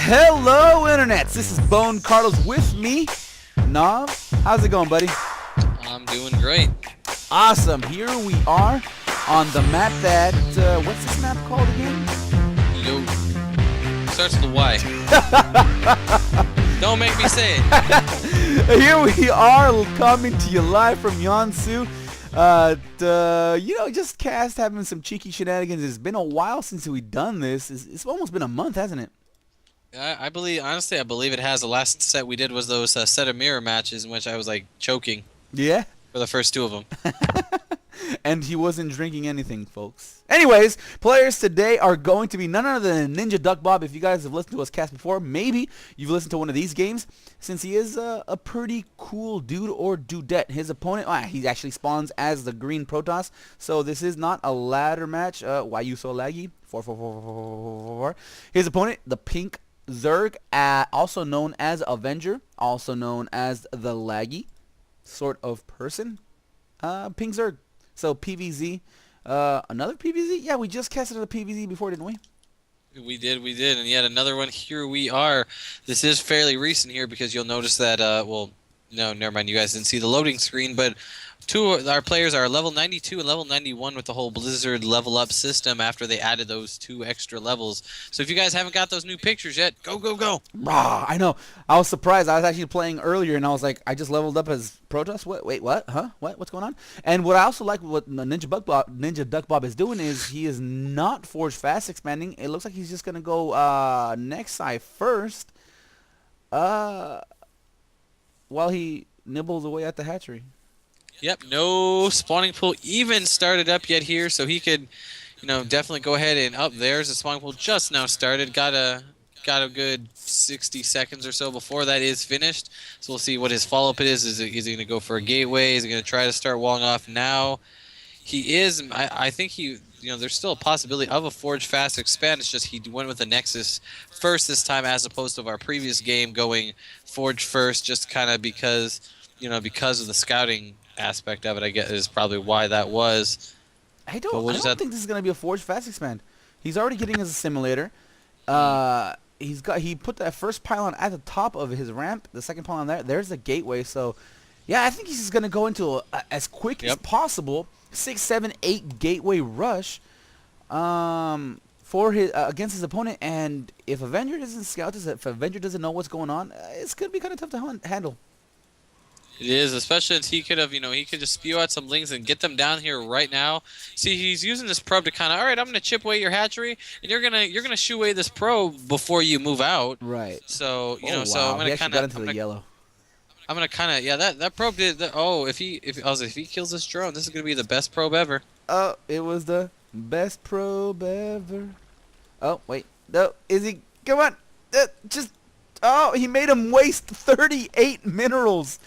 Hello, internets. This is BoneCarlos with me, Nav. How's it going, buddy? I'm doing great. Awesome. Here we are on the map that what's this map called again? Yo, starts with a Y. Don't make me say it. Here we are coming to you live from Yonsu. Just cast having some cheeky shenanigans. It's been a while since we've done this. It's almost been a month, hasn't it? I believe it has. The last set we did was those set of mirror matches in which I was like choking. Yeah. For the first two of them. And he wasn't drinking anything, folks. Anyways, players today are going to be none other than NinjaDuckBob. If you guys have listened to us cast before, maybe you've listened to one of these games, since he is a pretty cool dude or dudette. His opponent, he actually spawns as the green Protoss, so this is not a ladder match. Why you so laggy? 4. His opponent, the pink Zerg, also known as Avenger, also known as the laggy sort of person. Pink Zerg. So PVZ, another PVZ? Yeah, we just casted a PVZ before, didn't we? We did, and yet another one. Here we are. This is fairly recent here because you'll notice that, well, no, never mind, you guys didn't see the loading screen, but two of our players are level 92 and level 91 with the whole Blizzard level up system after they added those 2 extra levels. So if you guys haven't got those new pictures yet, go, go, go. I know. I was surprised. I was actually playing earlier, and I was like, I just leveled up as Protoss? Wait, what? Huh? What's going on? And what I also like what NinjaDuckBob is doing is he is not Forge Fast expanding. It looks like he's just going to go next side first while he nibbles away at the hatchery. Yep, no spawning pool even started up yet here, so he could, definitely go ahead and up there's the spawning pool just now started. Got a good 60 seconds or so before that is finished. So we'll see what his follow-up is. Is he going to go for a gateway? Is he going to try to start walling off now? He is. I think there's still a possibility of a Forge Fast expand. It's just he went with the Nexus first this time as opposed to our previous game going Forge first, just kind of because of the scouting aspect of it. I guess is probably why that was. I don't think this is going to be a Forge Fast expand. He's already getting his assimilator. He put that first pylon at the top of his ramp. The second pylon there's the gateway. So, yeah, I think he's just going to go into as quick as possible 6, 7, 8 gateway rush for his against his opponent. And if Avenger doesn't scout this, if Avenger doesn't know what's going on, it's going to be kind of tough to handle. It is, especially since he could have, he could just spew out some lings and get them down here right now. See, he's using this probe to kind of, all right, I'm going to chip away your hatchery, and you're gonna shoo away this probe before you move out. Right. So, wow. so I'm gonna kind of into the yellow. I'm gonna kind of, yeah, that probe did. If he kills this drone, this is gonna be the best probe ever. Oh, it was the best probe ever. Oh wait, no, is he? Come on, he made him waste 38 minerals.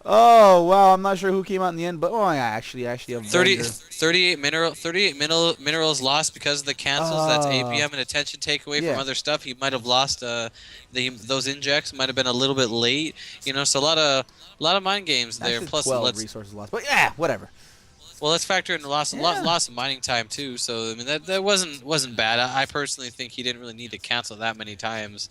Oh wow, I'm not sure who came out in the end, but actually a 38 minerals lost because of the cancels. That's APM and attention takeaway from other stuff. He might have lost those injects might have been a little bit late, so a lot of mind games there. Actually, plus 12 resources lost, but yeah, whatever. Well, let's factor in the loss of mining time too. So I mean that wasn't bad. I personally think he didn't really need to cancel that many times.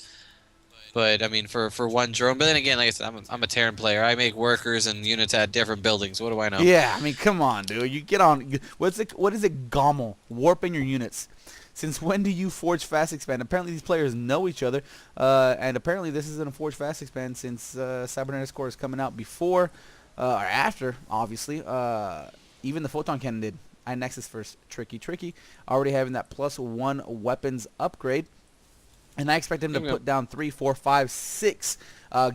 But I mean, for one drone. But then again, like I said, I'm a Terran player. I make workers and units at different buildings. What do I know? Yeah, I mean, come on, dude. You get on. What is it? Gommel. Warping your units. Since when do you Forge Fast expand? Apparently, these players know each other, and apparently, this isn't a Forge Fast expand since Cybernetics Core is coming out before or after, obviously. Even the Photon Cannon did. I Nexus first. Tricky. Already having that +1 weapons upgrade. And I expect him to put down 3, 4, 5, 6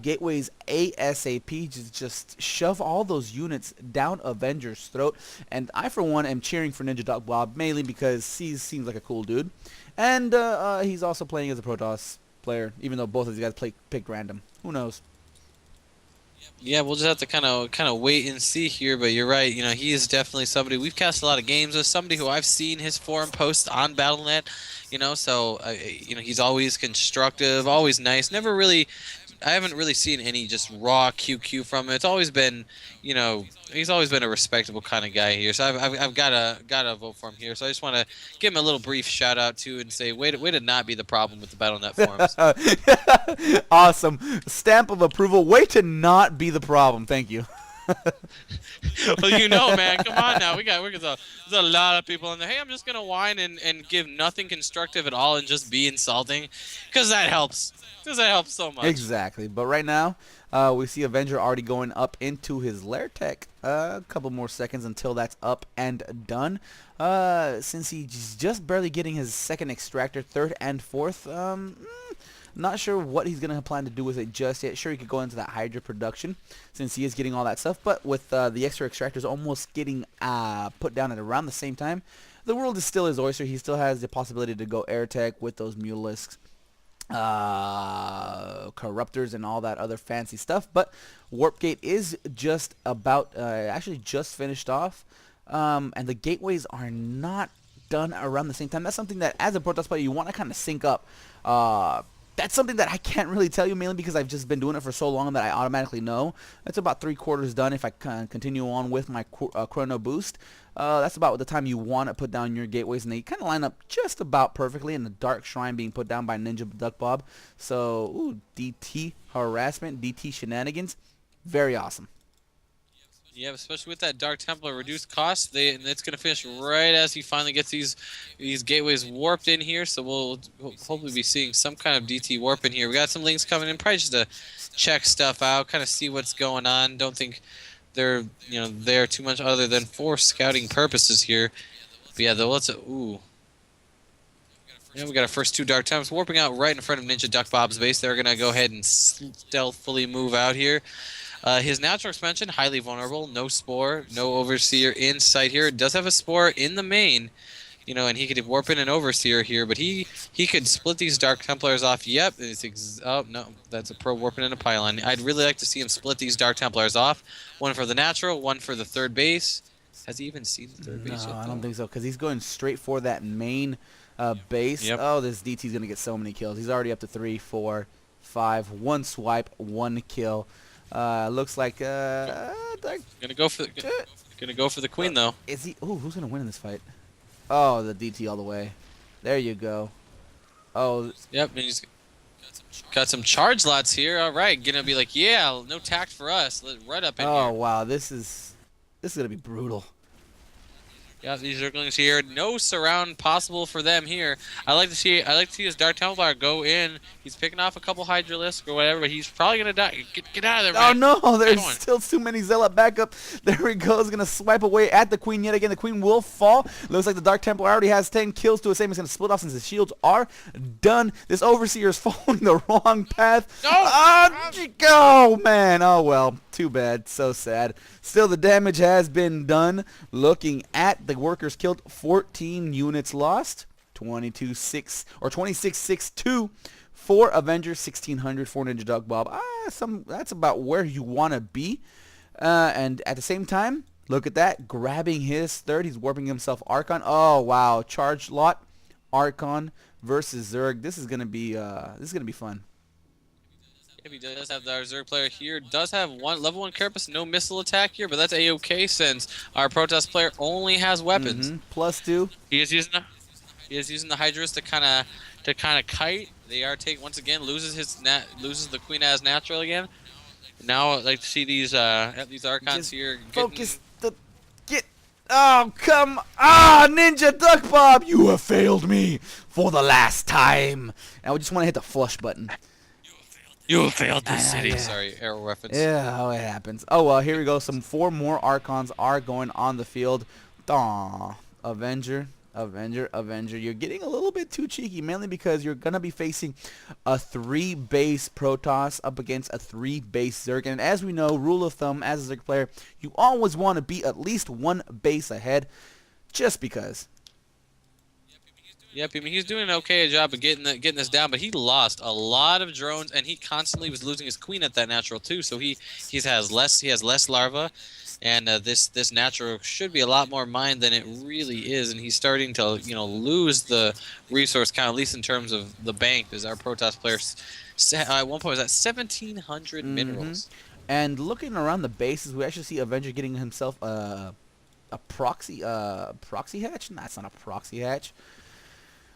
gateways ASAP. Just shove all those units down Avenger's throat. And I, for one, am cheering for NinjaDuckBob, mainly because he seems like a cool dude. And he's also playing as a Protoss player, even though both of these guys picked random. Who knows? Yeah, we'll just have to kind of wait and see here. But you're right. He is definitely somebody we've cast a lot of games with. Somebody who I've seen his forum posts on Battle.net. So he's always constructive, always nice. Never really I haven't really seen any just raw QQ from him. It's always been, you know, he's always been a respectable kind of guy here. So I've gotta vote for him here. So I just want to give him a little brief shout out too and say, way to not be the problem with the BattleNet forums. Awesome. Stamp of approval. Way to not be the problem. Thank you. Well, you know, man, come on now. There's a lot of people in there. Hey, I'm just gonna whine and give nothing constructive at all and just be insulting, because that helps. Because that helps so much. Exactly. But right now, we see Avenger already going up into his lair tech. A couple more seconds until that's up and done. Since he's just barely getting his second extractor, third and fourth. Not sure what he's going to plan to do with it just yet. Sure, he could go into that Hydra production since he is getting all that stuff. But with the extra extractors almost getting put down at around the same time, the world is still his oyster. He still has the possibility to go air tech with those Mulisks, Corruptors, and all that other fancy stuff. But Warp Gate is just about, actually just finished off. And the gateways are not done around the same time. That's something that as a Protoss player you want to kind of sync up. That's something that I can't really tell you, mainly because I've just been doing it for so long that I automatically know. It's about 3/4 done if I continue on with my chrono boost. That's about the time you want to put down your gateways, and they kind of line up just about perfectly, in the Dark Shrine being put down by NinjaDuckBob. So, ooh, DT harassment, DT shenanigans, very awesome. Yeah, especially with that Dark Templar reduced cost, and it's gonna finish right as he finally gets these gateways warped in here. So we'll hopefully be seeing some kind of DT warp in here. We got some links coming in, probably just to check stuff out, kind of see what's going on. Don't think they're there too much other than for scouting purposes here. But yeah, though, ooh. Yeah, we got our first 2 Dark Templars warping out right in front of NinjaDuckBob's base. They're gonna go ahead and stealthily move out here. His natural expansion, highly vulnerable, no Spore, no Overseer in sight here. It does have a Spore in the main, and he could warp in an Overseer here, but he could split these Dark Templars off. Yep, oh, no, that's a Pro warping in a pylon. I'd really like to see him split these Dark Templars off. One for the natural, one for the third base. Has he even seen the third base yet? No, I don't think so, because he's going straight for that main base. Yep. Oh, this DT's going to get so many kills. He's already up to 3, 4, 5. 1 swipe, 1 kill. Looks like gonna go for the queen though. Is he? Ooh, who's gonna win in this fight? Oh, the DT all the way. There you go. Oh, yep. And he's got some charge lots here. All right, gonna be like, yeah, no tact for us. Right up in here. Oh wow, this is gonna be brutal. Yeah, these Zerglings here. No surround possible for them here. I like to see his Dark Templar go in. He's picking off a couple Hydralisks or whatever, but he's probably gonna die. Get out of there, man. Oh no, there's still too many Zealot backup. There he goes, gonna swipe away at the Queen yet again. The Queen will fall. Looks like the Dark Templar already has 10 kills to his same. He's gonna split off since his shields are done. This Overseer is following the wrong path. No! Oh man, oh well. Too bad. So sad. Still, the damage has been done. Looking at the workers killed, 14 units lost, 26 6-2 for Avenger, 1600 for NinjaDuckBob. That's about where you want to be. And at the same time, look at that, grabbing his third. He's warping himself Archon. Oh wow, charge lot, Archon versus Zerg. This is gonna be fun. If he does have our Zerg player here, does have level 1 Carapace, no missile attack here, but that's a-okay since our Protoss player only has weapons. +2. He is using the Hydras to kind of kite. They are once again loses the Queen as natural again. Now I'd like to see these Archons here. Focus Oh come NinjaDuckBob, you have failed me for the last time. And we just want to hit the flush button. You failed this city. Yeah. Sorry, arrow reference. Yeah, oh, it happens. Oh, well, here we go. 4 more Archons are going on the field. Aw, Avenger. You're getting a little bit too cheeky, mainly because you're going to be facing a 3-base Protoss up against a 3-base Zerg. And as we know, rule of thumb, as a Zerg player, you always want to be at least 1 base ahead, just because. Yep, I mean, he's doing an okay job of getting this down, but he lost a lot of drones, and he constantly was losing his queen at that natural too. So he has less larva, And this natural should be a lot more mined than it really is, and he's starting to lose the resource count, at least in terms of the bank, because our Protoss player at one point was at 1,700 Mm-hmm. minerals. And looking around the bases, we actually see Avenger getting himself a proxy hatch. Nah, it's not a proxy hatch.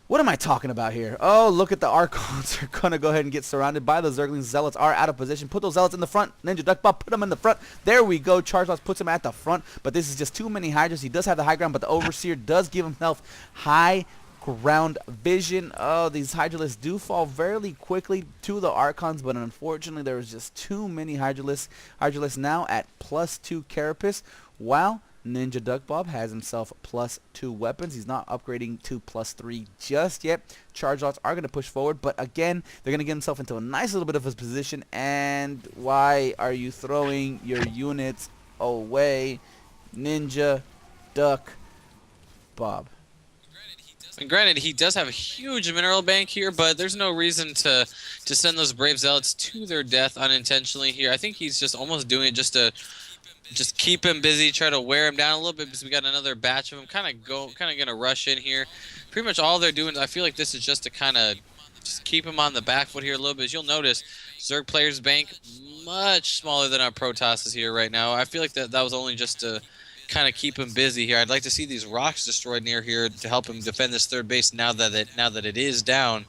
What am I talking about here? Oh, look at the Archons. They're going to go ahead and get surrounded by the Zerglings. Zealots are out of position. Put those Zealots in the front. NinjaDuckBob, put them in the front. There we go. ChargeLoss puts him at the front. But this is just too many Hydras. He does have the high ground, but the Overseer does give himself high ground vision. Oh, these Hydralisks do fall fairly quickly to the Archons, but unfortunately there was just too many Hydralisks. Hydralisks now at +2 Carapace. Wow. NinjaDuckBob has himself +2 weapons. He's not upgrading to +3 just yet. Charge lots are going to push forward, but again, they're going to get himself into a nice little bit of his position. And why are you throwing your units away, NinjaDuckBob? And granted, he does have a huge mineral bank here, but there's no reason to send those Brave Zealots to their death unintentionally here. I think he's just almost doing it just to keep him busy, try to wear him down a little bit, because we got another batch of them kind of gonna rush in here. Pretty much all they're doing, I feel like this is just to kind of just keep him on the back foot here a little bit. As you'll notice, Zerg players bank much smaller than our Protoss is here right now. I feel like that was only just to kind of keep him busy here. I'd like to see these rocks destroyed near here to help him defend this third base now that it is down.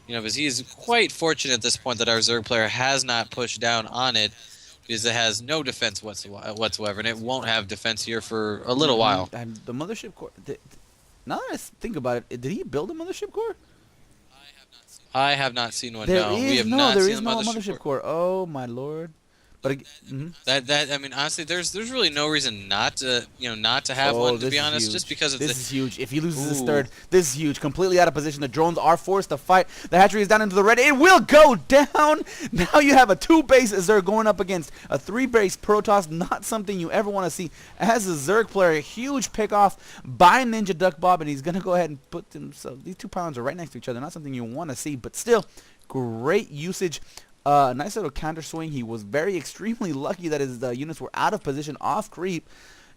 Because he's quite fortunate at this point that our Zerg player has not pushed down on it, because it has no defense whatsoever, and it won't have defense here for a little while. And the mothership core. Now that I think about it, did he build a mothership core? I have not seen one. There No, is we have no, not there seen is the no mothership core. core. Oh my lord! But I mean, honestly, there's really no reason not to have one, to be honest, just because of this the. is huge. If he loses his Ooh. third, this is huge. Completely out of position. The drones are forced to fight. The hatchery is down into the red. It will go down. Now you have a 2-base Zerg going up against a 3-base Protoss. Not something you ever want to see as a Zerg player. A huge pick off by NinjaDuckBob, and he's gonna go ahead and put themselves. These two pylons are right next to each other. Not something you want to see, but still, great usage. Nice little counter swing. He was extremely lucky that his units were out of position off creep.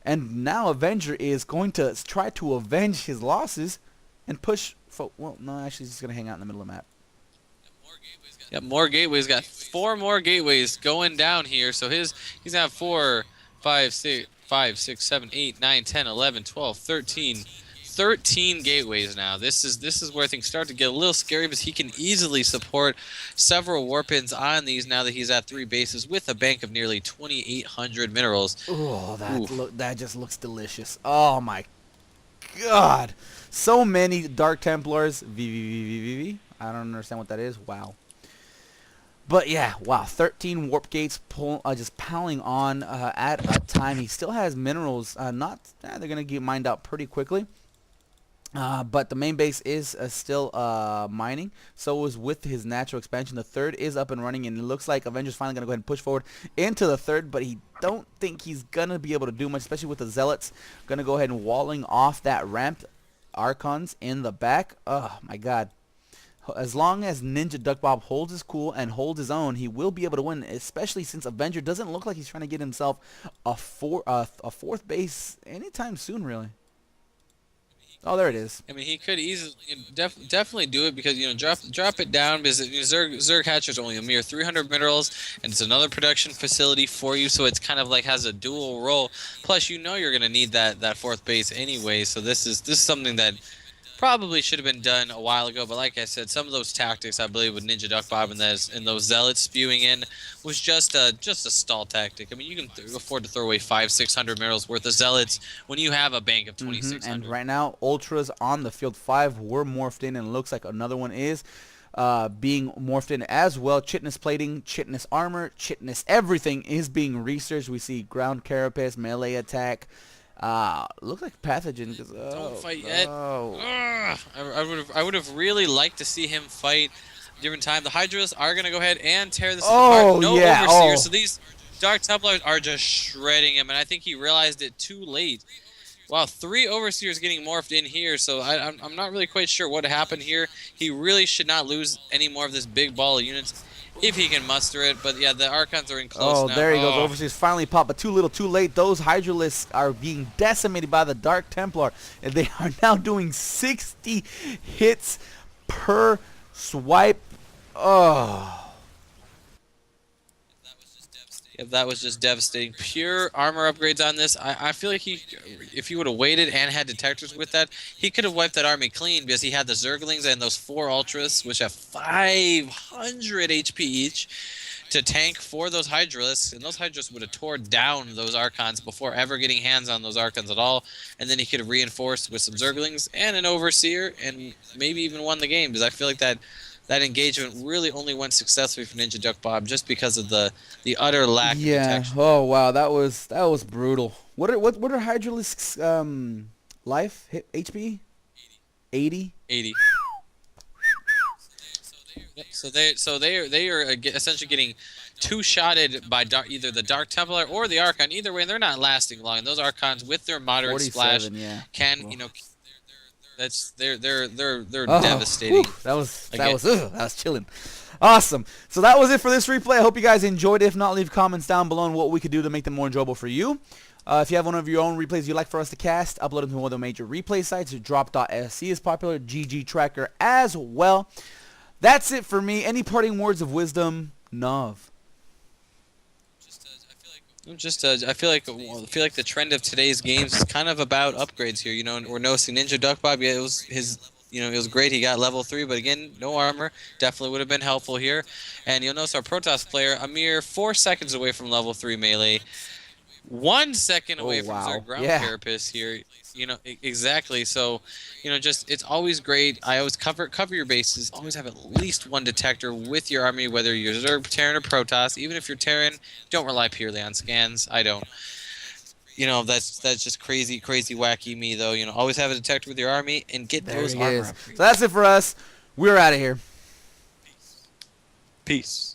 And now Avenger is going to try to avenge his losses and push. Well, no, actually, he's just going to hang out in the middle of the map. Got more gateways. Got 4 more gateways going down here. So he's going to have 4, 5, 6, 7, 8, 9, 10, 11, 12, 13 gateways now. This is where things start to get a little scary, because he can easily support several warpins on these now that he's at 3 bases with a bank of nearly 2,800 minerals. Oh, that just looks delicious. Oh my god. So many Dark Templars. VVVVV. I don't understand what that is. Wow. But yeah, wow, 13 warp gates just piling on at a time. He still has minerals. They're going to get mined out pretty quickly. But the main base is still mining. So is with his natural expansion. The third is up and running, and it looks like Avenger's finally going to go ahead and push forward into the third, but he don't think he's going to be able to do much, especially with the Zealots. Going to go ahead and walling off that ramp. Archons in the back. Oh, my God. As long as NinjaDuckBob holds his cool and holds his own, he will be able to win, especially since Avenger doesn't look like he's trying to get himself a fourth base anytime soon, really. Oh, there it is. I mean, he could easily, definitely do it, because drop it down, because Zerg Hatcher is only a mere 300 minerals, and it's another production facility for you, so it's kind of like has a dual role. Plus, you're gonna need that 4th base anyway, so this is something that probably should have been done a while ago. But like I said, some of those tactics, I believe, with NinjaDuckBob and those Zealots spewing in was just a stall tactic. I mean, you can afford to throw away 500-600 minerals worth of Zealots when you have a bank of 2,600. And right now, Ultras on the field. 5 were morphed in, and it looks like another one is being morphed in as well. Chitness plating, Chitness armor, Chitness everything is being researched. We see ground carapace, melee attack. Looks like pathogen. Don't fight yet. I would have really liked to see him fight different time. The Hydras are gonna go ahead and tear this apart. No Overseer, so these Dark Templars are just shredding him, and I think he realized it too late. Wow, 3 Overseers getting morphed in here, so I'm not really quite sure what happened here. He really should not lose any more of this big ball of units. if he can muster it. But yeah, the Archons are in close Oh, now. there he goes. Oh, Overseas finally popped, but too little, too late. Those Hydralisks are being decimated by the Dark Templar, and they are now doing 60 hits per swipe. Oh. yeah, that was just devastating. Pure armor upgrades on this. I feel like if he would have waited and had detectors with that, he could have wiped that army clean because he had the Zerglings and those 4 Ultras, which have 500 HP each, to tank for those Hydralisks, and those Hydralisks would have tore down those Archons before ever getting hands on those Archons at all, and then he could have reinforced with some Zerglings and an Overseer, and maybe even won the game, because I feel like that engagement really only went successfully for NinjaDuckBob just because of the utter lack of detection. Oh wow, that was brutal. What are Hydralisk's life hit HP? 80. 80. Yep, so they are essentially getting two-shotted by either the Dark Templar or the Archon. Either way, they're not lasting long. And those Archons with their moderate splash can they're devastating. Whew, that was chilling. Awesome. So that was it for this replay. I hope you guys enjoyed it. If not, leave comments down below on what we could do to make them more enjoyable for you. If you have one of your own replays you'd like for us to cast, upload them to one of the major replay sites. Drop.sc is popular. GG Tracker as well. That's it for me. Any parting words of wisdom? Nov. I feel like the trend of today's games is kind of about upgrades here. You know, we're noticing NinjaDuckBob. Yeah, it was it was great. He got level 3, but again, no armor. Definitely would have been helpful here. And you'll notice our Protoss player a mere 4 seconds away from level 3 melee. 1 second away from our ground carapace here. You know, exactly. So, you know, just it's always great. I always cover your bases. Always have at least one detector with your army, whether you're Zerg, Terran, or Protoss. Even if you're Terran, don't rely purely on scans. I don't. You know, that's just crazy wacky me though. You know, always have a detector with your army and get those armor upgrades. So that's it for us. We're out of here. Peace.